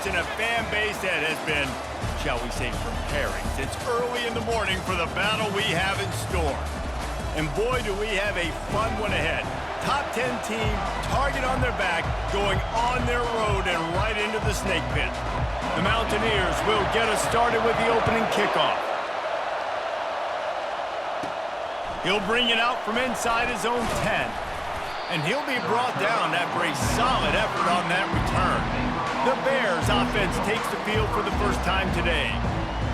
and a fan base that has been, shall we say, preparing since early in the morning for the battle we have in store. And boy, do we have a fun one ahead. Top 10 team, target on their back, going on their road and right into the snake pit. The Mountaineers will get us started with the opening kickoff. He'll bring it out from inside his own 10. And he'll be brought down after a solid effort on that return. The Bears offense takes the field for the first time today.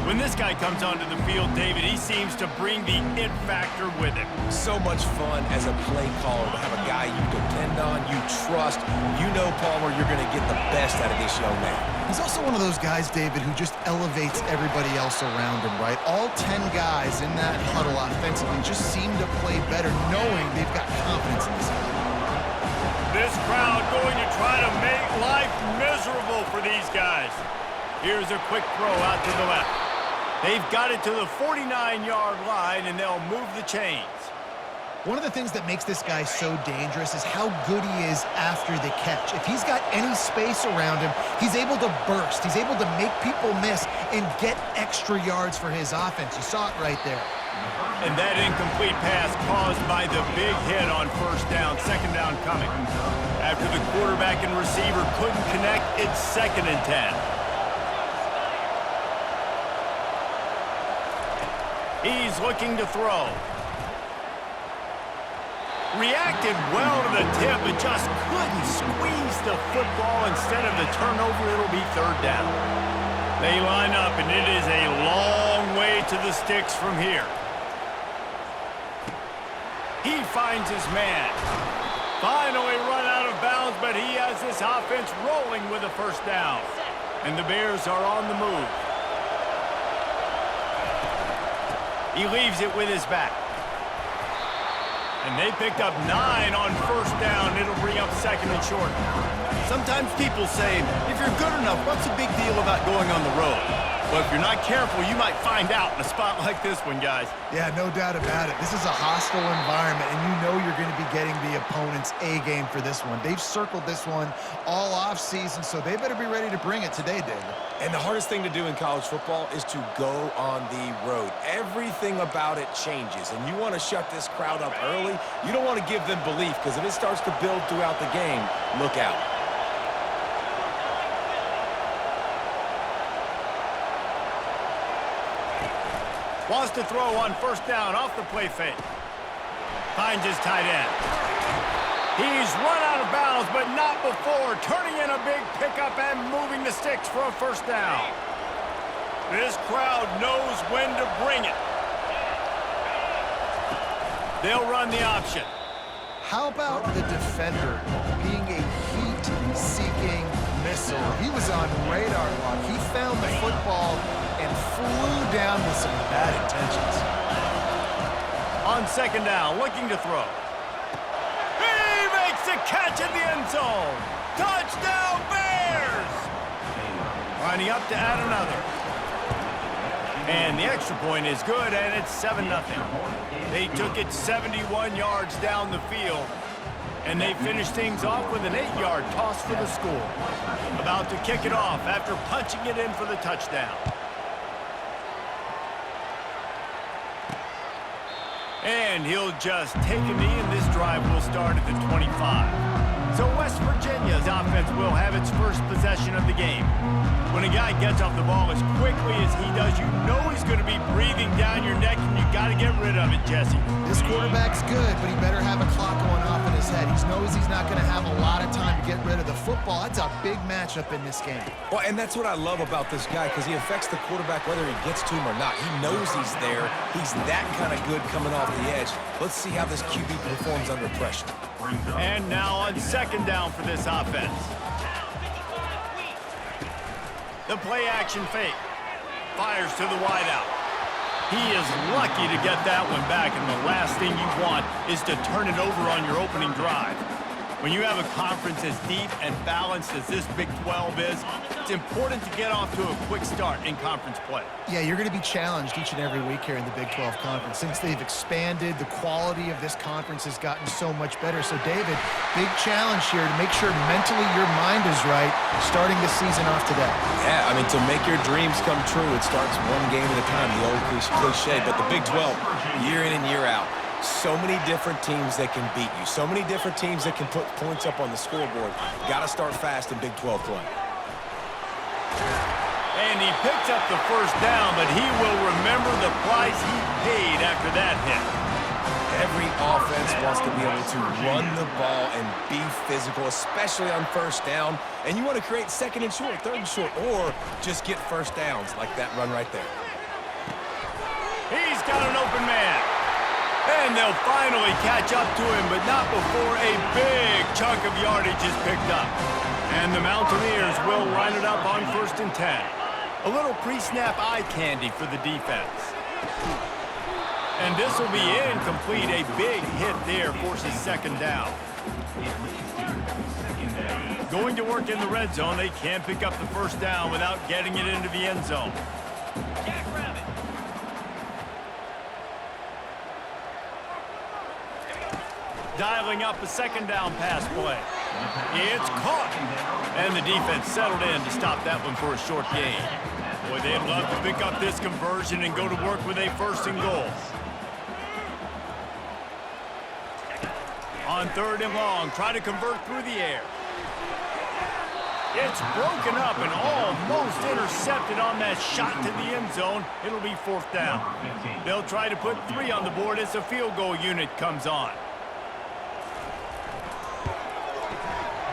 When this guy comes onto the field, David, he seems to bring the it factor with him. So much fun as a play caller to have a guy you depend on, you trust. You know, Palmer, you're going to get the best out of this young man. He's also one of those guys, David, who just elevates everybody else around him, right? All 10 guys in that huddle offensively just seem to play better knowing they've got confidence in this guy. This crowd going to try to make life miserable for these guys. Here's a quick throw out to the left. They've got it to the 49-yard line, and they'll move the chains. One of the things that makes this guy so dangerous is how good he is after the catch. If he's got any space around him, he's able to burst. He's able to make people miss and get extra yards for his offense. You saw it right there. And that incomplete pass caused by the big hit on first down, second down coming. After the quarterback and receiver couldn't connect, it's 2nd and 10. He's looking to throw. Reacted well to the tip, but just couldn't squeeze the football. Instead of the turnover, it'll be 3rd down. They line up, and it is a long way to the sticks from here. He finds his man. Finally run out of bounds, but he has this offense rolling with a 1st down. And the Bears are on the move. He leaves it with his back. And they picked up 9 on 1st down. It'll bring up 2nd and short. Sometimes people say, if you're good enough, what's the big deal about going on the road? Well, if you're not careful, you might find out in a spot like this one, guys. Yeah, no doubt about it. This is a hostile environment, and you know you're going to be getting the opponent's A-game for this one. They've circled this one all off-season, so they better be ready to bring it today, David. And the hardest thing to do in college football is to go on the road. Everything about it changes, and you want to shut this crowd up early. You don't want to give them belief, because if it starts to build throughout the game, look out. Wants to throw on 1st down off the play fake. Finds his tight end. He's run out of bounds, but not before. Turning in a big pickup and moving the sticks for a 1st down. This crowd knows when to bring it. They'll run the option. How about the defender being a heat-seeking missile? He was on radar lock. He found the football and flew down with some bad intentions. On 2nd down, looking to throw. He makes the catch in the end zone. Touchdown, Bears! Lining up to add another. And the extra point is good, and it's 7-0. They took it 71 yards down the field, and they finished things off with an 8-yard toss for the score. About to kick it off after punching it in for the touchdown. And he'll just take a knee, and this drive will start at the 25. So West Virginia's offense will have its first possession of the game. When a guy gets off the ball as quickly as he does, you know he's going to be breathing down your neck, and you got to get rid of it, Jesse. This quarterback's good, but he better have a clock going off in his head. He knows he's not going to have a lot of time to get rid of the football. That's a big matchup in this game. Well, and that's what I love about this guy, because he affects the quarterback whether he gets to him or not. He knows he's there. He's that kind of good coming off the edge. Let's see how this QB performs under pressure. And now on 2nd down for this offense. The play-action fake. Fires to the wideout. He is lucky to get that one back, and the last thing you want is to turn it over on your opening drive. When you have a conference as deep and balanced as this Big 12 is, It's important to get off to a quick start in conference play. Yeah, you're going to be challenged each and every week here in the Big 12 Conference. Since they've expanded, the quality of this conference has gotten so much better. So, David, big challenge here to make sure mentally your mind is right starting the season off today. Yeah, I mean, to make your dreams come true, it starts one game at a time, the old cliche. But the Big 12, year in and year out, so many different teams that can beat you, so many different teams that can put points up on the scoreboard. Got to start fast in Big 12 play. And he picks up the first down, but he will remember the price he paid after that hit. Every offense wants to be able to run the ball and be physical, especially on first down. And you want to create second and short, third and short, or just get first downs like that run right there. He's got an open man. And they'll finally catch up to him, but not before a big chunk of yardage is picked up. And the Mountaineers will line it up on 1st and 10. A little pre-snap eye candy for the defense. And this will be incomplete. A big hit there forces 2nd down. Going to work in the red zone. They can't pick up the first down without getting it into the end zone. Dialing up a 2nd down pass play. It's caught. And the defense settled in to stop that one for a short gain. Boy, they'd love to pick up this conversion and go to work with a 1st and goal. On 3rd and long, try to convert through the air. It's broken up and almost intercepted on that shot to the end zone. It'll be 4th down. They'll try to put 3 on the board as the field goal unit comes on.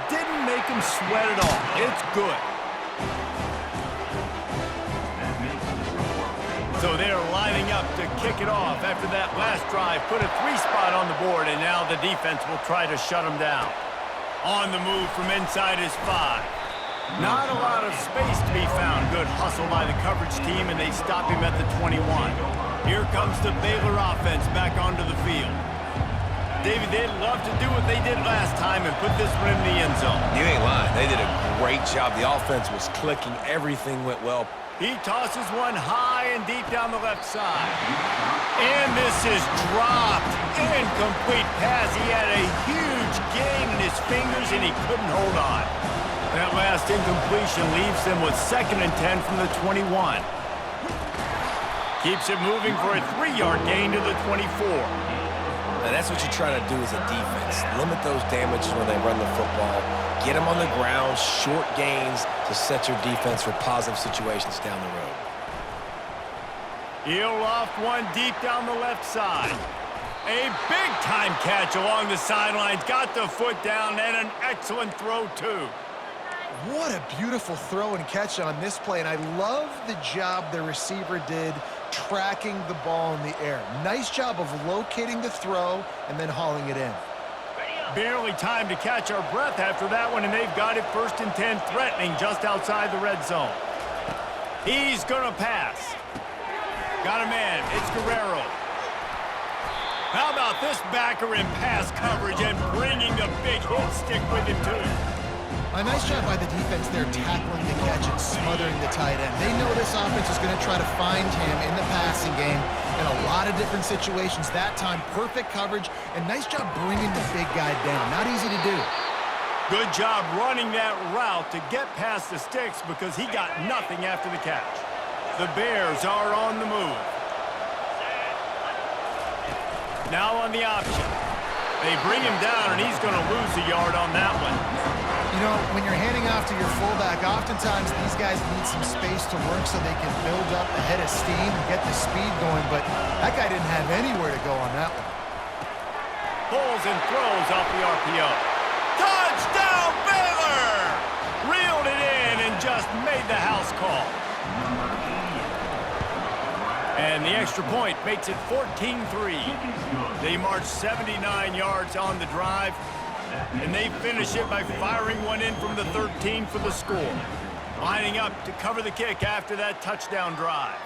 Didn't make him sweat at all. It's good. So they're lining up to kick it off after that last drive. Put a 3 spot on the board, and now the defense will try to shut them down. On the move from inside is 5. Not a lot of space to be found. Good hustle by the coverage team, and they stop him at the 21. Here comes the Baylor offense back onto the field. David, they'd love to do what they did last time and put this one in the end zone. You ain't lying. They did a great job. The offense was clicking. Everything went well. He tosses one high and deep down the left side. And this is dropped. Incomplete pass. He had a huge gain in his fingers, and he couldn't hold on. That last incompletion leaves them with 2nd and 10 from the 21. Keeps it moving for a 3-yard gain to the 24. Now that's what you try to do as a defense. Limit those damages when they run the football. Get them on the ground, short gains to set your defense for positive situations down the road. He'll loft one deep down the left side. A big-time catch along the sidelines. Got the foot down and an excellent throw, too. What a beautiful throw and catch on this play, and I love the job the receiver did tracking the ball in the air. Nice job of locating the throw and then hauling it in. Barely time to catch our breath after that one, and they've got it 1st and 10, threatening just outside the red zone. He's going to pass. Got a man. It's Guerrero. How about this backer in pass coverage and bringing the big hit stick with him, too? A nice job by the defense there tackling the catch and smothering the tight end. They know this offense is going to try to find him in the passing game in a lot of different situations. That time, perfect coverage, and nice job bringing the big guy down. Not easy to do. Good job running that route to get past the sticks because he got nothing after the catch. The Bears are on the move. Now on the option. They bring him down, and he's going to lose a yard on that one. You know, when you're handing off to your fullback, oftentimes these guys need some space to work so they can build up a head of steam and get the speed going, but that guy didn't have anywhere to go on that one. Pulls and throws off the RPO. Touchdown, Baylor! Reeled it in and just made the house call. And the extra point makes it 14-3. They march 79 yards on the drive, and they finish it by firing one in from the 13 for the score. Lining up to cover the kick after that touchdown drive.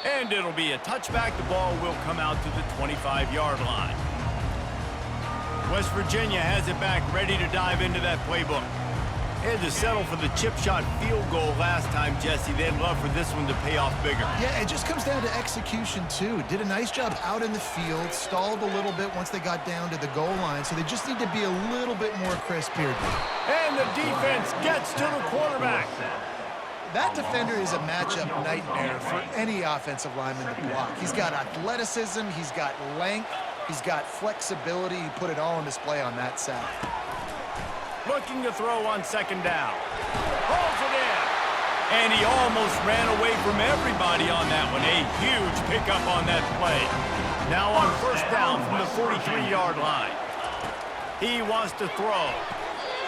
And it'll be a touchback. The ball will come out to the 25-yard line. West Virginia has it back, ready to dive into that playbook. Had to settle for the chip shot field goal last time, Jesse. They'd love for this one to pay off bigger. Yeah, it just comes down to execution, too. Did a nice job out in the field, stalled a little bit once they got down to the goal line, so they just need to be a little bit more crisp here. And the defense gets to the quarterback. That defender is a matchup nightmare for any offensive lineman to block. He's got athleticism, he's got length, he's got flexibility. He put it all on display on that sack. Looking to throw on second down. Pulls it in. And he almost ran away from everybody on that one. A huge pickup on that play. Now on first down from the 43-yard line. He wants to throw.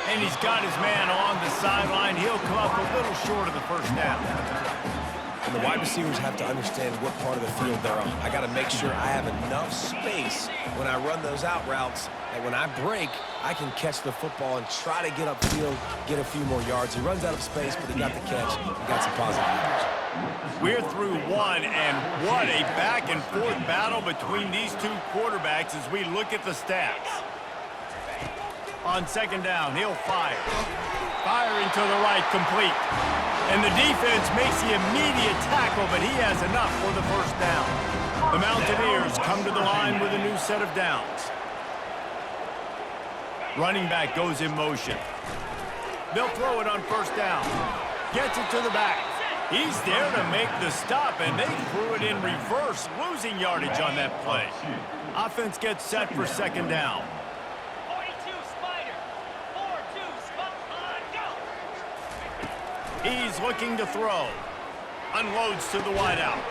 And he's got his man on the sideline. He'll come up a little short of the first down. And the wide receivers have to understand what part of the field they're on. I got to make sure I have enough space when I run those out routes that when I break, I can catch the football and try to get upfield, get a few more yards. He runs out of space, but he got the catch. He got some positive yards. We're through one, and what a back-and-forth battle between these two quarterbacks as we look at the stats. On second down, he'll fire. Firing to the right, complete. And the defense makes the immediate tackle, but he has enough for the first down. The Mountaineers come to the line with a new set of downs. Running back goes in motion. They'll throw it on first down. Gets it to the back. He's there to make the stop, and they threw it in reverse, losing yardage on that play. Offense gets set for second down. He's looking to throw. Unloads to the wideout.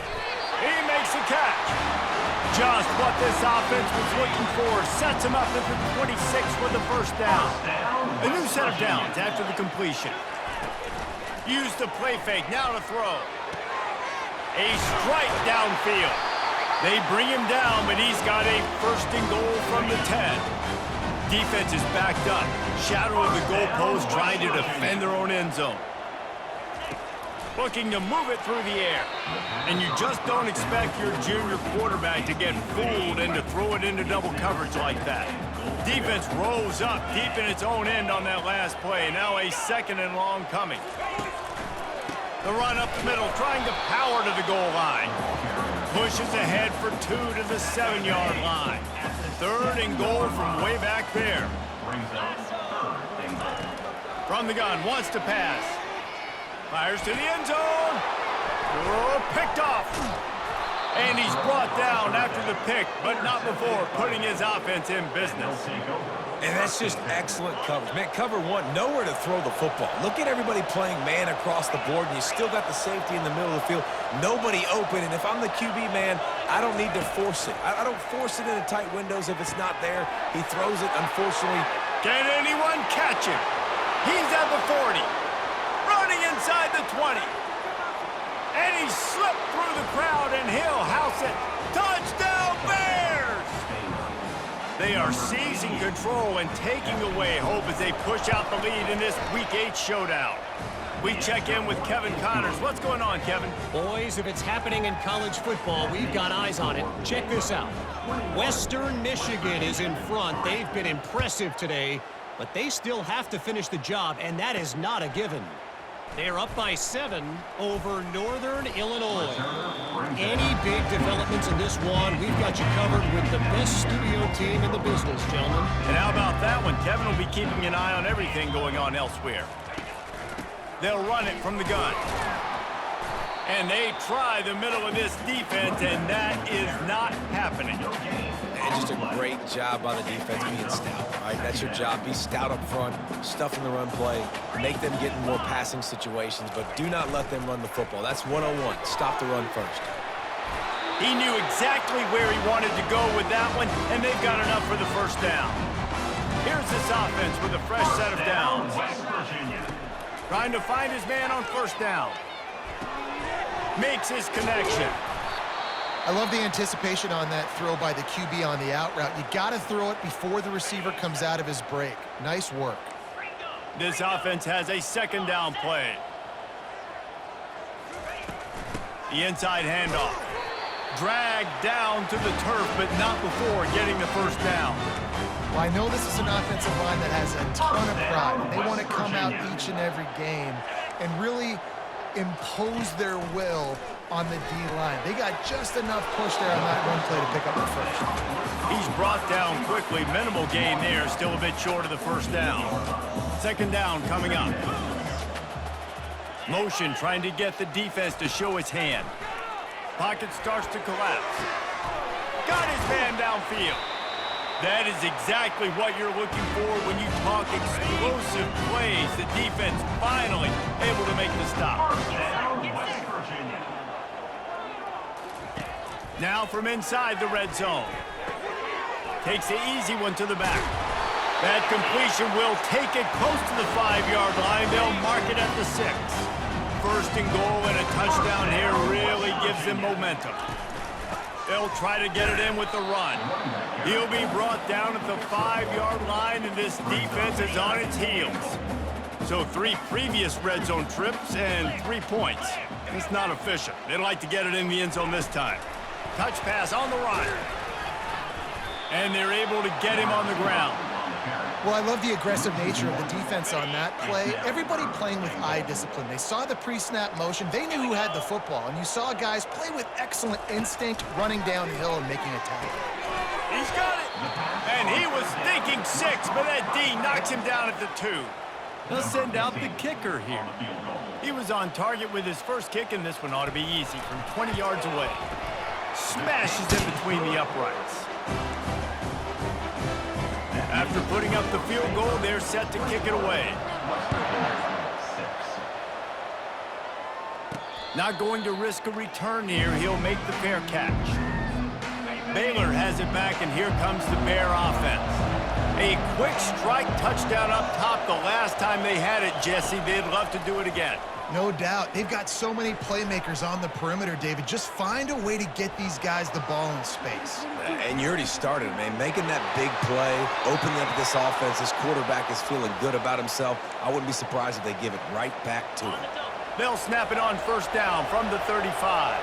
He makes a catch. Just what this offense was looking for. Sets him up at the 26 for the first down. A new set of downs after the completion. Use the play fake. Now to throw. A strike downfield. They bring him down, but he's got a first and goal from the 10. Defense is backed up. Shadow of the goalpost trying to defend their own end zone. Looking to move it through the air. And you just don't expect your junior quarterback to get fooled and to throw it into double coverage like that. Defense rolls up deep in its own end on that last play. Now a second and long coming. The run up the middle, trying to power to the goal line. Pushes ahead for 2 to the 7-yard line. Third and goal from way back there. From the gun, wants to pass. Fires to the end zone. Oh, picked off. And he's brought down after the pick, but not before putting his offense in business. And that's just excellent coverage. Man, cover one, nowhere to throw the football. Look at everybody playing man across the board, and you still got the safety in the middle of the field. Nobody open, and if I'm the QB man, I don't need to force it. I don't force it into tight windows if it's not there. He throws it, unfortunately. Can anyone catch him? He's at the 40. Running inside the 20. And he slipped through the crowd, and he'll house it. Touchdown, Bears! They are seizing control and taking away hope as they push out the lead in this Week 8 showdown. We check in with Kevin Connors. What's going on, Kevin? Boys, if it's happening in college football, we've got eyes on it. Check this out. Western Michigan is in front. They've been impressive today, but they still have to finish the job, and that is not a given. They're up by 7 over Northern Illinois. Any big developments in this one, we've got you covered with the best studio team in the business, gentlemen. And how about that one? Kevin will be keeping an eye on everything going on elsewhere. They'll run it from the gun. And they try the middle of this defense, and that is not happening. And just a great job by the defense being stout. All right, that's your job. Be stout up front, stuff in the run play, make them get in more passing situations, but do not let them run the football. That's 101. Stop the run first. He knew exactly where he wanted to go with that one, and they've got enough for the first down. Here's this offense with a fresh set of downs. Trying to find his man on first down. Makes his connection. I love the anticipation on that throw by the QB on the out route. You got to throw it before the receiver comes out of his break. Nice work. This offense has a second down play. The inside handoff. Dragged down to the turf, but not before getting the first down. Well, I know this is an offensive line that has a ton of pride. And they want to come out each and every game and really impose their will on the D-line. They got just enough push there on that run play to pick up the first. He's brought down quickly. Minimal gain there. Still a bit short of the first down. Second down coming up. Motion trying to get the defense to show its hand. Pocket starts to collapse. Got his man downfield. That is exactly what you're looking for when you talk explosive plays. The defense finally able to make the stop. Now from inside the red zone. Takes the easy one to the back. That completion will take it close to the 5-yard line. They'll mark it at the 6. First and goal and a touchdown here really gives them momentum. They'll try to get it in with the run. He'll be brought down at the 5-yard line, and this defense is on its heels. So 3 previous red zone trips and 3 points. It's not efficient. They'd like to get it in the end zone this time. Touch pass on the run. And they're able to get him on the ground. Well, I love the aggressive nature of the defense on that play. Everybody playing with eye discipline. They saw the pre-snap motion. They knew who had the football. And you saw guys play with excellent instinct, running downhill and making a tackle. He's got it. And he was thinking 6, but that D knocks him down at the 2. They'll send out the kicker here. He was on target with his first kick, and this one ought to be easy from 20 yards away. Smashes in between the uprights. After putting up the field goal, they're set to kick it away. Not going to risk a return here. He'll make the fair catch. Baylor has it back, and here comes the Bear offense. A quick strike touchdown up top the last time they had it, Jesse. They'd love to do it again. No doubt. They've got so many playmakers on the perimeter, David. Just find a way to get these guys the ball in space. And you already started, man. Making that big play, opening up this offense. This quarterback is feeling good about himself. I wouldn't be surprised if they give it right back to him. They'll snap it on first down from the 35.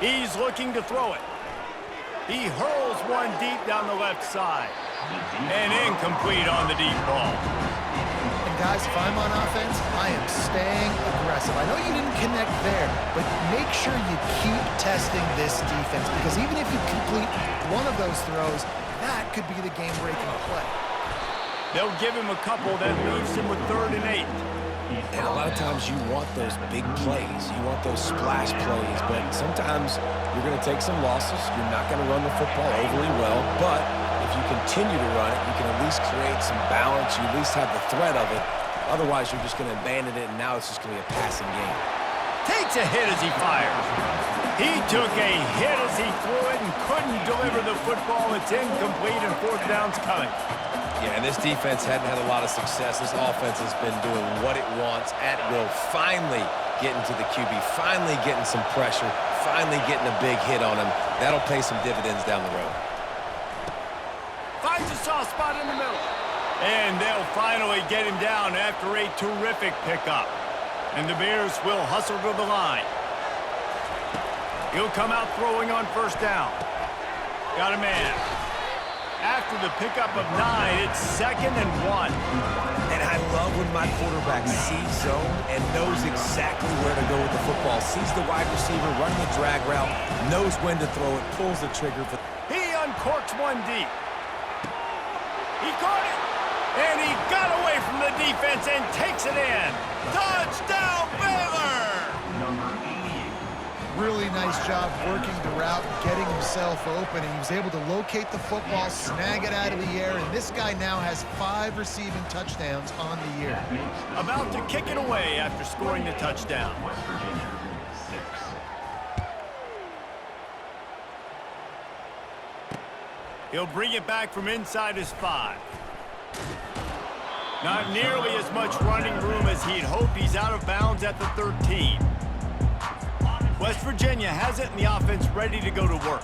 He's looking to throw it. He hurls one deep down the left side. And incomplete on the deep ball. And guys, if I'm on offense, I am staying aggressive. I know you didn't connect there, but make sure you keep testing this defense, because even if you complete one of those throws, that could be the game-breaking play. They'll give him a couple that leaves him with 3rd and 8. And a lot of times you want those big plays. You want those splash plays, but sometimes you're going to take some losses. You're not going to run the football overly well, but if you continue to run it, you can at least create some balance. You at least have the threat of it. Otherwise, you're just going to abandon it, and now it's just going to be a passing game. Takes a hit as he fires. He took a hit as he threw it and couldn't deliver the football. It's incomplete, and 4th down's coming. Yeah, and this defense hadn't had a lot of success. This offense has been doing what it wants at will. Finally getting to the QB, finally getting some pressure, finally getting a big hit on him. That'll pay some dividends down the road. Finds a soft spot in the middle. And they'll finally get him down after a terrific pickup. And the Bears will hustle to the line. He'll come out throwing on first down. Got a man. After the pickup of 9, it's 2nd and 1. And I love when my quarterback sees zone and knows exactly where to go with the football. Sees the wide receiver running the drag route, knows when to throw it, pulls the trigger. He uncorks one deep. He caught it. And he got away from the defense and takes it in. Touchdown, Baylor! Really nice job working the route, getting himself open, and he was able to locate the football, snag it out of the air, and this guy now has 5 receiving touchdowns on the year. About to kick it away after scoring the touchdown. He'll bring it back from inside his 5. Not nearly as much running room as he'd hoped. He's out of bounds at the 13. West Virginia has it, and the offense ready to go to work.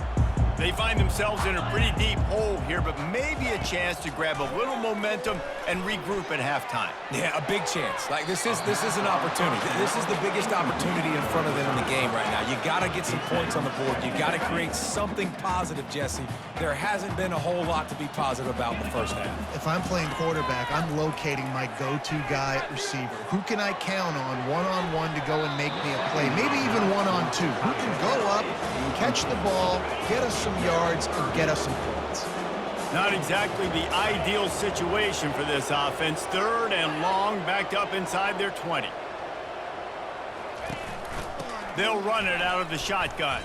They find themselves in a pretty deep hole here, but maybe a chance to grab a little momentum and regroup at halftime. Yeah, a big chance. Like, this is an opportunity. This is the biggest opportunity in front of them in the game right now. You got to get some points on the board. You got to create something positive, Jesse. There hasn't been a whole lot to be positive about in the first half. If I'm playing quarterback, I'm locating my go-to guy at receiver. Who can I count on one-on-one to go and make me a play? Maybe even one-on-two. Who can go up, catch the ball, get us some yards, and get us some points? Not exactly the ideal situation for this offense. 3rd and long, backed up inside their 20. They'll run it out of the shotgun.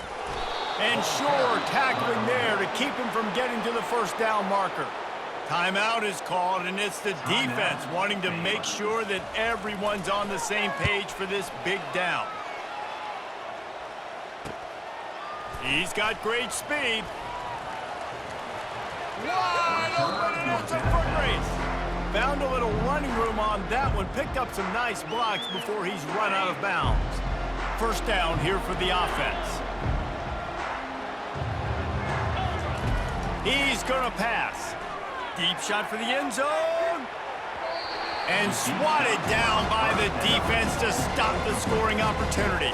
And sure, tackling there to keep him from getting to the first down marker. Timeout is called, and it's the defense wanting to make sure that everyone's on the same page for this big down. He's got great speed. Wide open, and it's a foot race. Found a little running room on that one. Picked up some nice blocks before he's run out of bounds. First down here for the offense. He's gonna pass. Deep shot for the end zone. And swatted down by the defense to stop the scoring opportunity.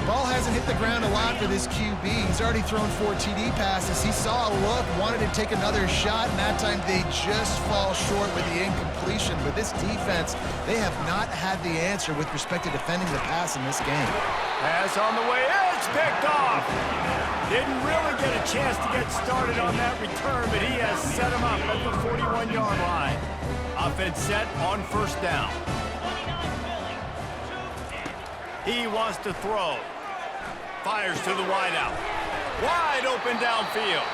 Ball hasn't hit the ground a lot for this QB. He's already thrown 4 TD passes. He saw a look, wanted to take another shot, and that time they just fall short with the incompletion. But this defense, they have not had the answer with respect to defending the pass in this game. Pass on the way. It's picked off. Didn't really get a chance to get started on that return, but he has set him up at the 41-yard line. Offense set on first down. He wants to throw. Fires to the wideout. Wide open downfield.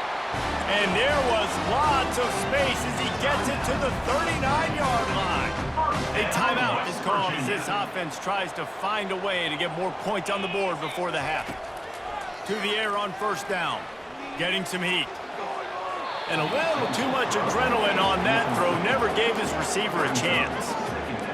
And there was lots of space as he gets it to the 39-yard line. A timeout is called as this offense tries to find a way to get more points on the board before the half. To the air on first down. Getting some heat. And a little too much adrenaline on that throw. Never gave his receiver a chance.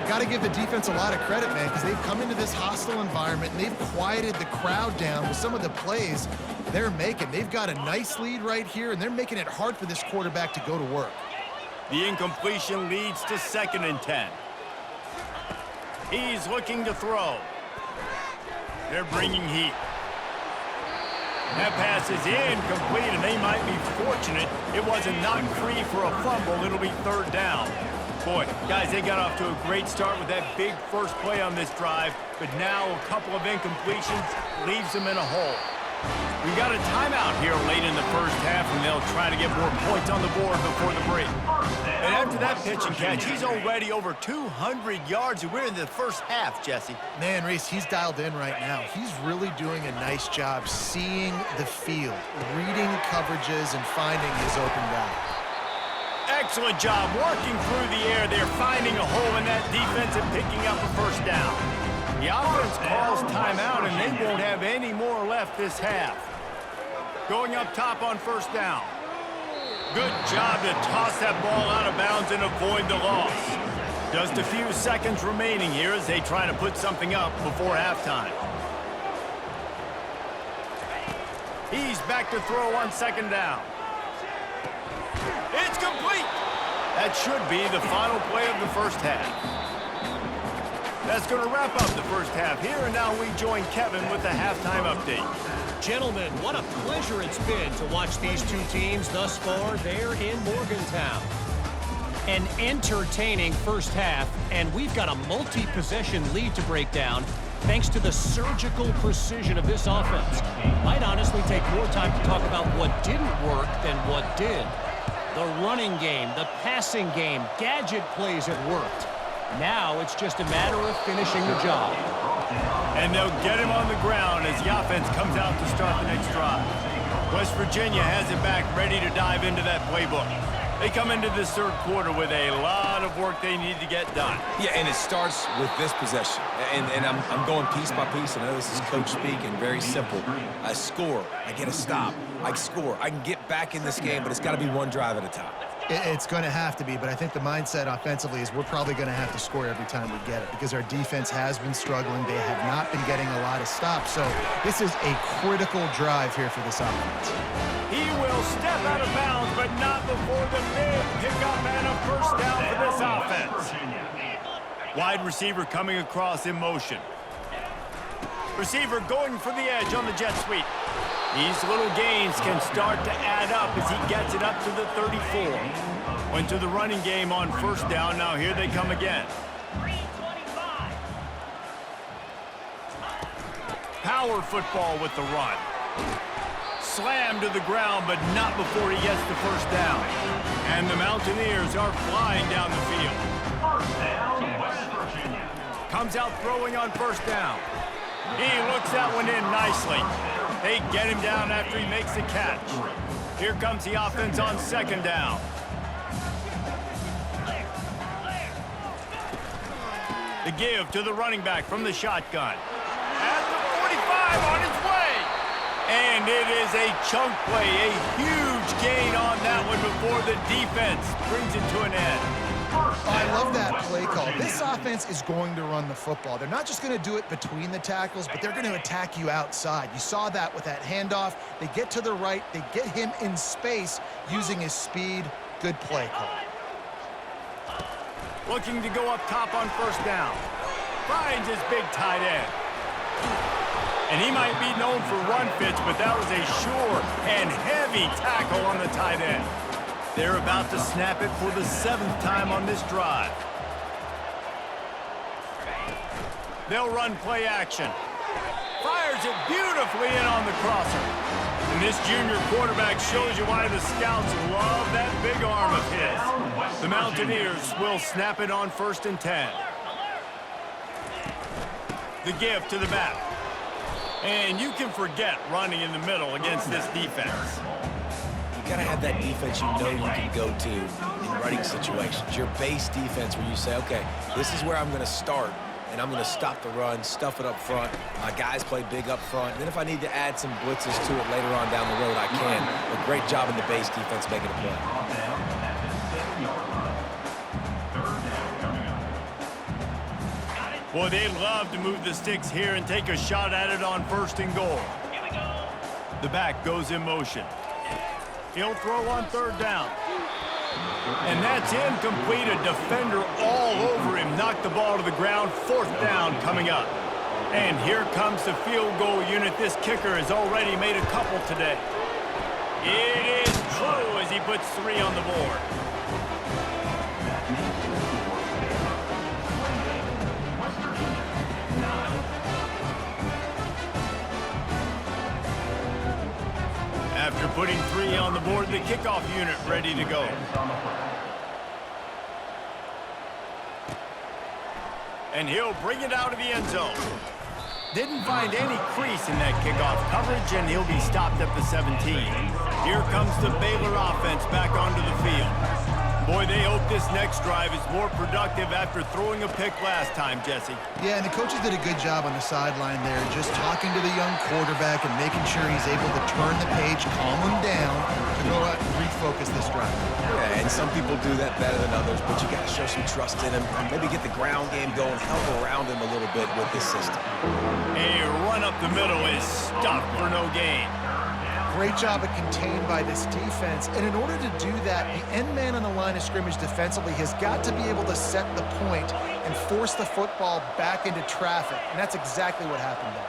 Got to give the defense a lot of credit, man, because they've come into this hostile environment and they've quieted the crowd down with some of the plays they're making. They've got a nice lead right here, and they're making it hard for this quarterback to go to work. The incompletion leads to 2nd and 10. He's looking to throw. They're bringing heat. That pass is incomplete, and they might be fortunate it wasn't knocked free for a fumble. It'll be 3rd down. Boy, guys, they got off to a great start with that big first play on this drive, but now a couple of incompletions leaves them in a hole. We got a timeout here late in the first half, and they'll try to get more points on the board before the break. And after that pitch and catch, he's already over 200 yards, and we're in the first half, Jesse. Man, Reese, he's dialed in right now. He's really doing a nice job seeing the field, reading coverages, and finding his open guy. Excellent job working through the air. They're finding a hole in that defense and picking up a first down. The offense calls timeout, and they won't have any more left this half. Going up top on first down. Good job to toss that ball out of bounds and avoid the loss. Just a few seconds remaining here as they try to put something up before halftime. He's back to throw on 2nd down. It's complete. That should be the final play of the first half. That's going to wrap up the first half here, and now we join Kevin with the halftime update. Gentlemen, what a pleasure it's been to watch these two teams thus far there in Morgantown. An entertaining first half, and we've got a multi-possession lead to break down thanks to the surgical precision of this offense. Might honestly take more time to talk about what didn't work than what did. The running game, the passing game, gadget plays have worked. Now it's just a matter of finishing the job. And they'll get him on the ground as the offense comes out to start the next drive. West Virginia has it back, ready to dive into that playbook. They come into this third quarter with a lot of work they need to get done. Yeah, and it starts with this possession. And I'm going piece by piece. I know this is coach speak and very simple. I score. I get a stop. I score. I can get back in this game, but it's got to be one drive at a time. It's going to have to be, but I think the mindset offensively is we're probably going to have to score every time we get it because our defense has been struggling. They have not been getting a lot of stops, so this is a critical drive here for this offense. He will step out of bounds, but not before the big pickup and a first down for this offense. Wide receiver coming across in motion. Receiver going for the edge on the jet sweep. These little gains can start to add up as he gets it up to the 34. Went to the running game on first down. Now here they come again. Power football with the run. Slammed to the ground, but not before he gets the first down. And the Mountaineers are flying down the field. Comes out throwing on first down. He looks that one in nicely. They get him down after he makes the catch. Here comes the offense on second down. The give to the running back from the shotgun. At the 45 on his way. And it is a chunk play, a huge gain on that one before the defense brings it to an end. I love that play call. This offense is going to run the football. They're not just going to do it between the tackles, but they're going to attack you outside. You saw that with that handoff. They get to the right. They get him in space using his speed. Good play call. Looking to go up top on first down. Finds his big tight end. And he might be known for run fits, but that was a sure and heavy tackle on the tight end. They're about to snap it for the 7th time on this drive. They'll run play action. Fires it beautifully in on the crosser. And this junior quarterback shows you why the scouts love that big arm of his. The Mountaineers will snap it on 1st and 10. The give to the back. And you can forget running in the middle against this defense. You got to have that defense you know you can go to in running situations. Your base defense where you say, okay, this is where I'm going to start, and I'm going to stop the run, stuff it up front. My guys play big up front. And then if I need to add some blitzes to it later on down the road, I can. A great job in the base defense making a play. Boy, they'd love to move the sticks here and take a shot at it on 1st and goal. The back goes in motion. He'll throw on 3rd down. And that's incomplete. A defender all over him. Knocked the ball to the ground. 4th down coming up. And here comes the field goal unit. This kicker has already made a couple today. It is true as he puts 3 on the board. After putting 3 on the board, the kickoff unit ready to go. And he'll bring it out of the end zone. Didn't find any crease in that kickoff coverage, and he'll be stopped at the 17. Here comes the Baylor offense back onto the field. Boy, they hope this next drive is more productive after throwing a pick last time, Jesse. Yeah, and the coaches did a good job on the sideline there, just talking to the young quarterback and making sure he's able to turn the page, calm him down, to go out and refocus this drive. Yeah, and some people do that better than others, but you got to show some trust in him. Maybe get the ground game going, help around him a little bit with this system. A run up the middle is stuffed for no gain. Great job of contained by this defense. And in order to do that, the end man on the line of scrimmage defensively has got to be able to set the point and force the football back into traffic. And that's exactly what happened there.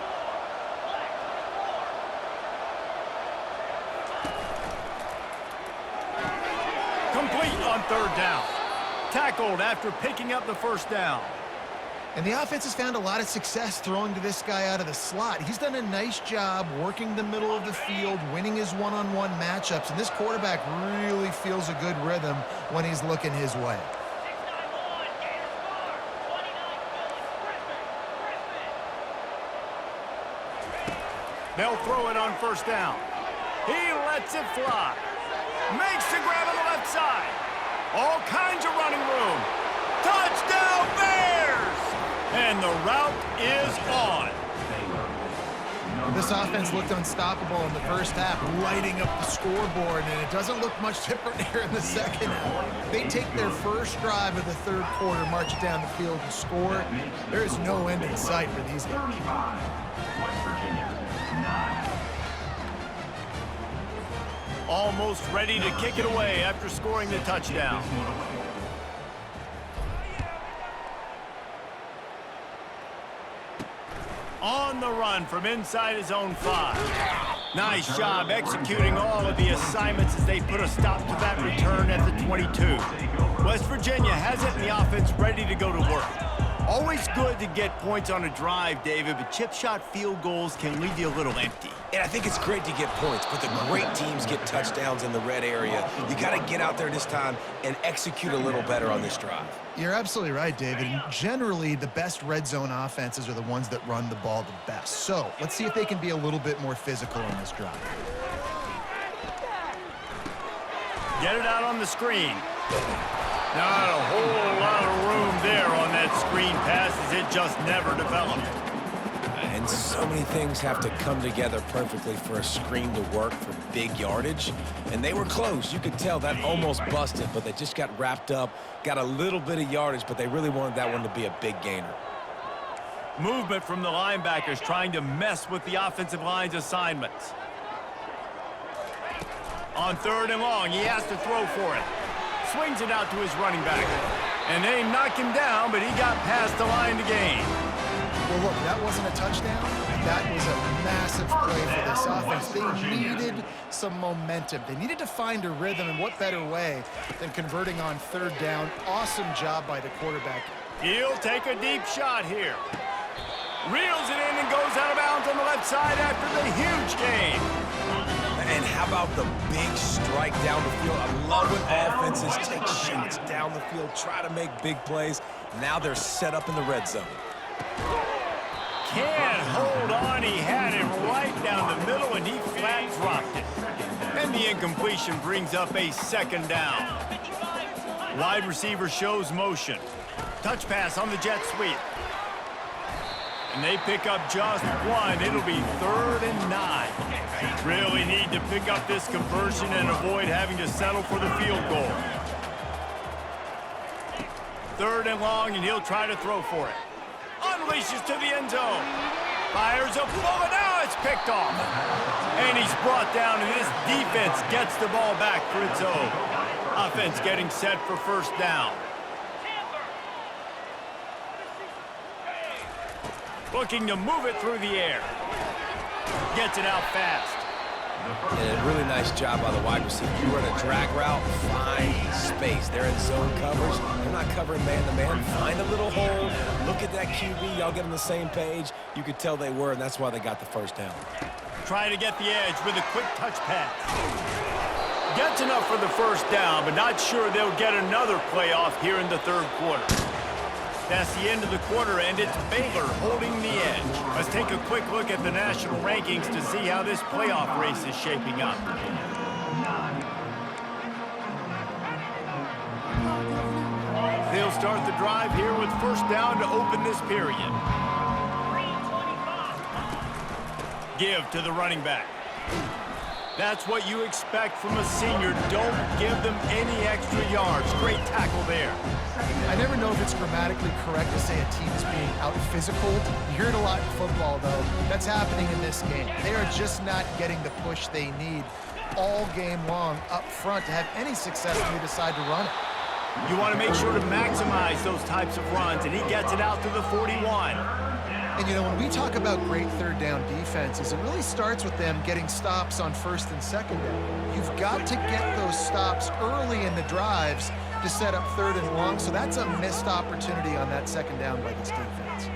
Complete on 3rd down. Tackled after picking up the 1st down. And the offense has found a lot of success throwing to this guy out of the slot. He's done a nice job working the middle of the field, winning his one-on-one matchups, and this quarterback really feels a good rhythm when he's looking his way. They'll throw it on 1st down. He lets it fly. Makes the grab on the left side. All kinds of running room. Touchdown, Bears! And the route is on. This offense looked unstoppable in the first half, lighting up the scoreboard, and it doesn't look much different here in the second half. They take their first drive of the third quarter, march it down the field and score. There is no end in sight for these guys. Almost ready to kick it away after scoring the touchdown. On the run from inside his own 5. Nice job executing all of the assignments as they put a stop to that return at the 22. West Virginia has it in the offense ready to go to work. Always good to get points on a drive, David, but chip shot field goals can leave you a little empty. And I think it's great to get points, but the great teams get touchdowns in the red area. You got to get out there this time and execute a little better on this drive. You're absolutely right, David. And generally, the best red zone offenses are the ones that run the ball the best. So let's see if they can be a little bit more physical on this drive. Get it out on the screen. Not a whole lot of room there on that screen pass as it just never developed. And so many things have to come together perfectly for a screen to work for big yardage. And they were close. You could tell that almost busted, but they just got wrapped up, got a little bit of yardage, but they really wanted that one to be a big gainer. Movement from the linebackers trying to mess with the offensive line's assignments. On 3rd and long, he has to throw for it. Swings it out to his running back. And they knock him down, but he got past the line to gain. Well, look, that wasn't a touchdown. That was a massive play for this offense. They needed some momentum. They needed to find a rhythm, and what better way than converting on 3rd down. Awesome job by the quarterback. He'll take a deep shot here. Reels it in and goes out of bounds on the left side after the huge gain. And how about the big strike down the field? I love when offenses take shots down the field, try to make big plays. Now they're set up in the red zone. Can't hold on. He had it right down the middle, and he flat dropped it. And the incompletion brings up a 2nd down. Wide receiver shows motion. Touch pass on the jet sweep. And they pick up just one. It'll be 3rd and 9. Really need to pick up this conversion and avoid having to settle for the field goal. 3rd and long, and he'll try to throw for it. Unleashes to the end zone. Fires a bullet. Now it's picked off. And he's brought down, and this defense gets the ball back for its own. Offense getting set for 1st down. Looking to move it through the air. Gets it out fast. And a really nice job by the wide receiver. You run a drag route, find space. They're in zone coverage. They're not covering man-to-man. Find a little hole. Look at that QB. Y'all get on the same page. You could tell they were, and that's why they got the 1st down. Trying to get the edge with a quick touch pass. Gets enough for the 1st down, but not sure they'll get another play off here in the 3rd quarter. That's the end of the quarter, and it's Baylor holding the edge. Let's take a quick look at the national rankings to see how this playoff race is shaping up. They'll start the drive here with 1st down to open this period. Give to the running back. That's what you expect from a senior. Don't give them any extra yards. Great tackle there. I never know if it's grammatically correct to say a team is being out-physical. You hear it a lot in football, though. That's happening in this game. They are just not getting the push they need all game long up front to have any success when they decide to run it. You want to make sure to maximize those types of runs, and he gets it out to the 41. And, you know, when we talk about great 3rd down defenses, it really starts with them getting stops on 1st and 2nd down. You've got to get those stops early in the drives to set up 3rd and long, so that's a missed opportunity on that 2nd down by this defense.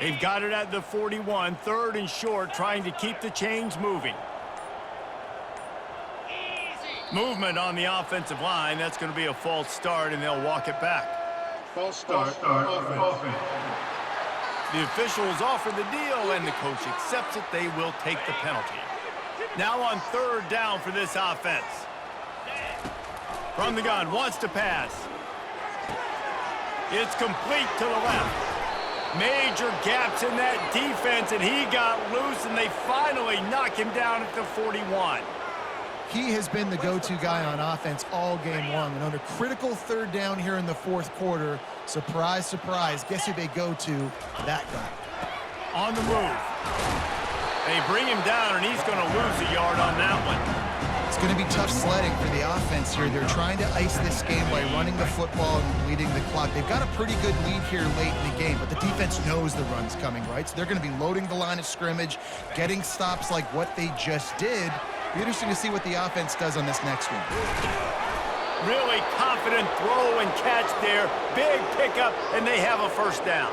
They've got it at the 41, 3rd and short, trying to keep the chains moving. Movement on the offensive line. That's going to be a false start, and they'll walk it back. False start, offense. The officials offer the deal, and the coach accepts it. They will take the penalty. Now on 3rd down for this offense. From the gun, wants to pass. It's complete to the left. Major gaps in that defense, and he got loose, and they finally knock him down at the 41. He has been the go-to guy on offense all game long. And on a critical third down here in the fourth quarter, surprise, surprise, guess who they go to? That guy. On the move. They bring him down, and he's going to lose a yard on that one. It's going to be tough sledding for the offense here. They're trying to ice this game by running the football and bleeding the clock. They've got a pretty good lead here late in the game, but the defense knows the run's coming, right? So they're going to be loading the line of scrimmage, getting stops like what they just did. Be interesting to see what the offense does on this next one. Really confident throw and catch there. Big pickup, and they have a first down.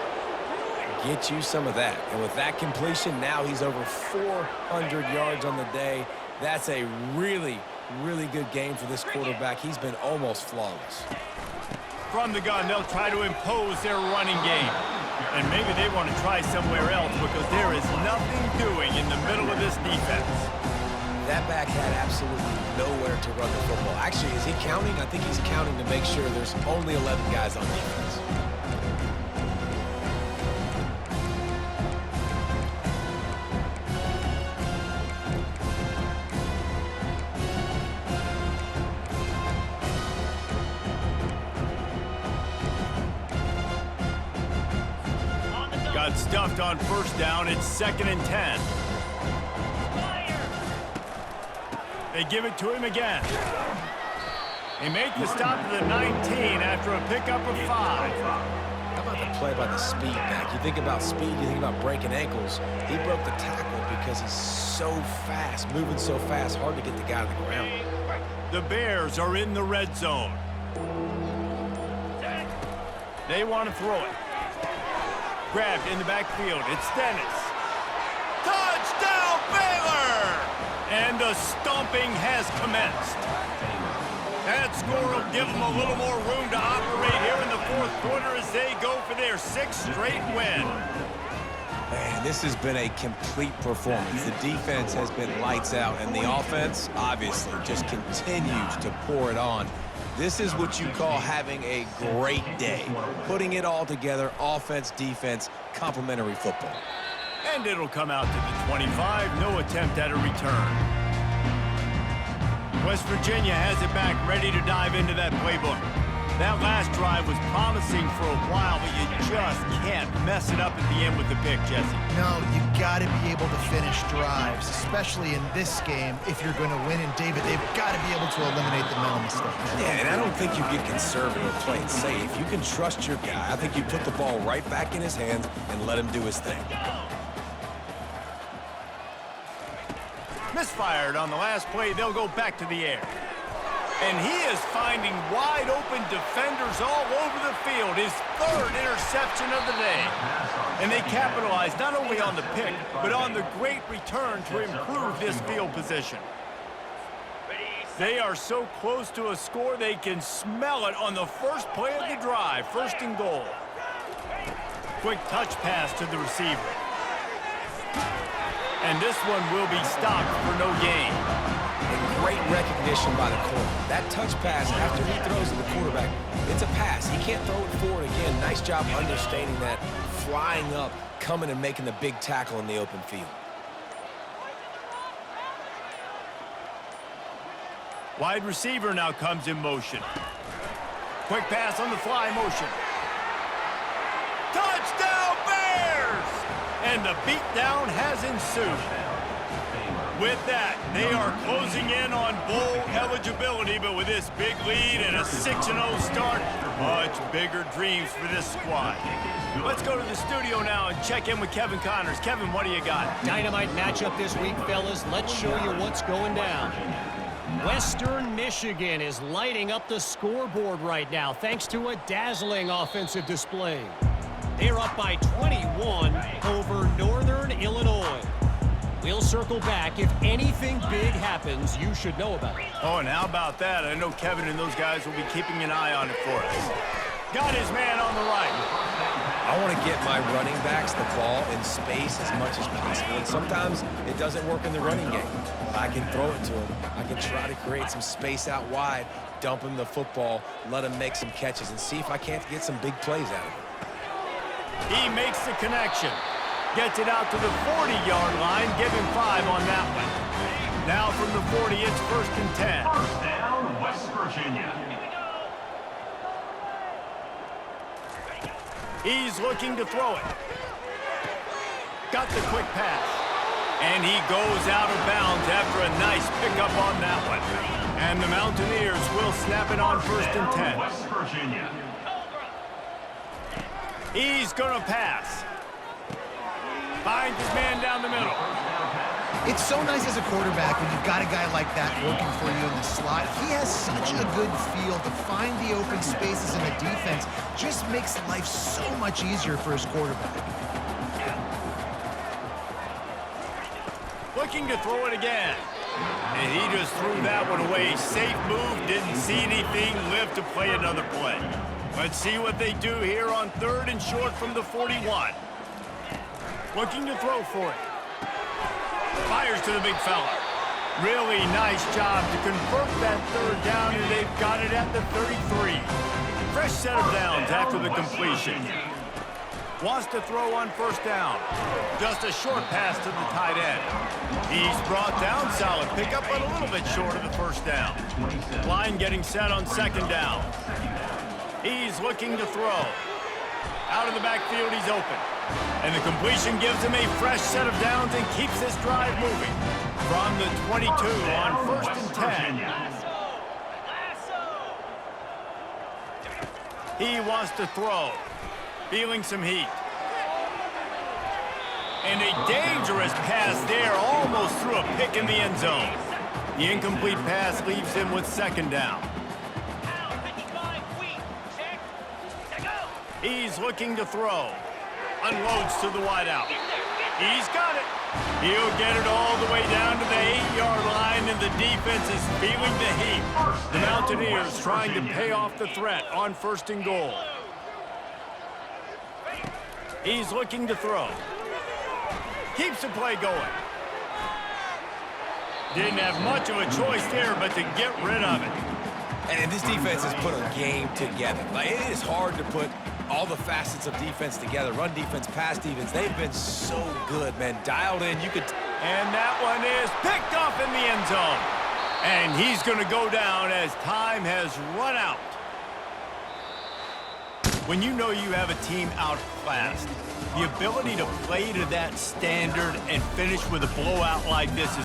Get you some of that. And with that completion, now he's over 400 yards on the day. That's a really, really good game for this quarterback. He's been almost flawless. From the gun, they'll try to impose their running game. And maybe they want to try somewhere else because there is nothing doing in the middle of this defense. That back had absolutely nowhere to run the football. Actually, is he counting? I think he's counting to make sure there's only 11 guys on defense. Got stuffed on first down. It's 2nd and 10. They give it to him again. They make the stop to the 19 after a pickup of 5. How about the play by the speed back? You think about speed, you think about breaking ankles. He broke the tackle because he's so fast, moving so fast, hard to get the guy to the ground. The Bears are in the red zone. They want to throw it. Grabbed in the backfield. It's Dennis. Touchdown, Baylor! And the stomping has commenced. That score will give them a little more room to operate here in the fourth quarter as they go for their 6th straight win. Man, this has been a complete performance. The defense has been lights out, and the offense, obviously, just continues to pour it on. This is what you call having a great day. Putting it all together, offense, defense, complementary football. And it'll come out to the 25. No attempt at a return. West Virginia has it back, ready to dive into that playbook. That last drive was promising for a while, but you just can't mess it up at the end with the pick, Jesse. No, you got to be able to finish drives, especially in this game if you're going to win. And, David, they've got to be able to eliminate the mental mistakes. Yeah, and I don't think you get conservative or play it safe. You can trust your guy. I think you put the ball right back in his hands and let him do his thing. Misfired on the last play. They'll go back to the air. And he is finding wide-open defenders all over the field. His 3rd interception of the day. And they capitalize not only on the pick, but on the great return to improve this field position. They are so close to a score, they can smell it on the first play of the drive. 1st and goal. Quick touch pass to the receiver. And this one will be stopped for no gain. And great recognition by the corner. That touch pass after he throws to the quarterback, it's a pass. He can't throw it forward again. Nice job understanding that, flying up, coming and making the big tackle in the open field. Wide receiver now comes in motion. Quick pass on the fly motion. Touchdown, Bears! And the beatdown has ensued. With that, they are closing in on bowl eligibility, but with this big lead and a 6-0 start, much bigger dreams for this squad. Let's go to the studio now and check in with Kevin Connors. Kevin, what do you got? Dynamite matchup this week, fellas. Let's show you what's going down. Western Michigan is lighting up the scoreboard right now thanks to a dazzling offensive display. They're up by 21 over Northern Illinois. We'll circle back. If anything big happens, you should know about it. Oh, and how about that? I know Kevin and those guys will be keeping an eye on it for us. Got his man on the right. I want to get my running backs the ball in space as much as possible, and sometimes it doesn't work in the running game. I can throw it to him. I can try to create some space out wide, dump him the football, let him make some catches, and see if I can't get some big plays out of it. He makes the connection. Gets it out to the 40-yard line. Give him 5 on that one. Now from the 40, it's 1st and 10. First down, West Virginia. He's looking to throw it. Got the quick pass. And he goes out of bounds after a nice pickup on that one. And the Mountaineers will snap it on 1st and 10. West Virginia. He's going to pass. Finds his man down the middle. It's so nice as a quarterback when you've got a guy like that working for you in the slot. He has such a good feel to find the open spaces in the defense. Just makes life so much easier for his quarterback. Looking to throw it again. And he just threw that one away. Safe move, didn't see anything, lived to play another play. Let's see what they do here on 3rd and short from the 41. Looking to throw for it. Fires to the big fella. Really nice job to convert that 3rd down, and they've got it at the 33. Fresh set of downs after the completion. Wants to throw on 1st down. Just a short pass to the tight end. He's brought down, solid pickup, but a little bit short of the 1st down. Line getting set on 2nd down. He's looking to throw. Out of the backfield, he's open. And the completion gives him a fresh set of downs and keeps this drive moving. From the 22 on 1st and 10. He wants to throw. Feeling some heat. And a dangerous pass there, almost threw a pick in the end zone. The incomplete pass leaves him with 2nd down. He's looking to throw. Unloads to the wideout. He's got it. He'll get it all the way down to the 8-yard line, and the defense is feeling the heat. The Mountaineers trying to pay off the threat on 1st and goal. He's looking to throw. Keeps the play going. Didn't have much of a choice there, but to get rid of it. And this defense has put a game together. Like, it is hard to put all the facets of defense together. Run defense, pass defense. They've been so good, man. Dialed in. You could. And that one is picked off in the end zone. And he's going to go down as time has run out. When you know you have a team outclassed, the ability to play to that standard and finish with a blowout like this is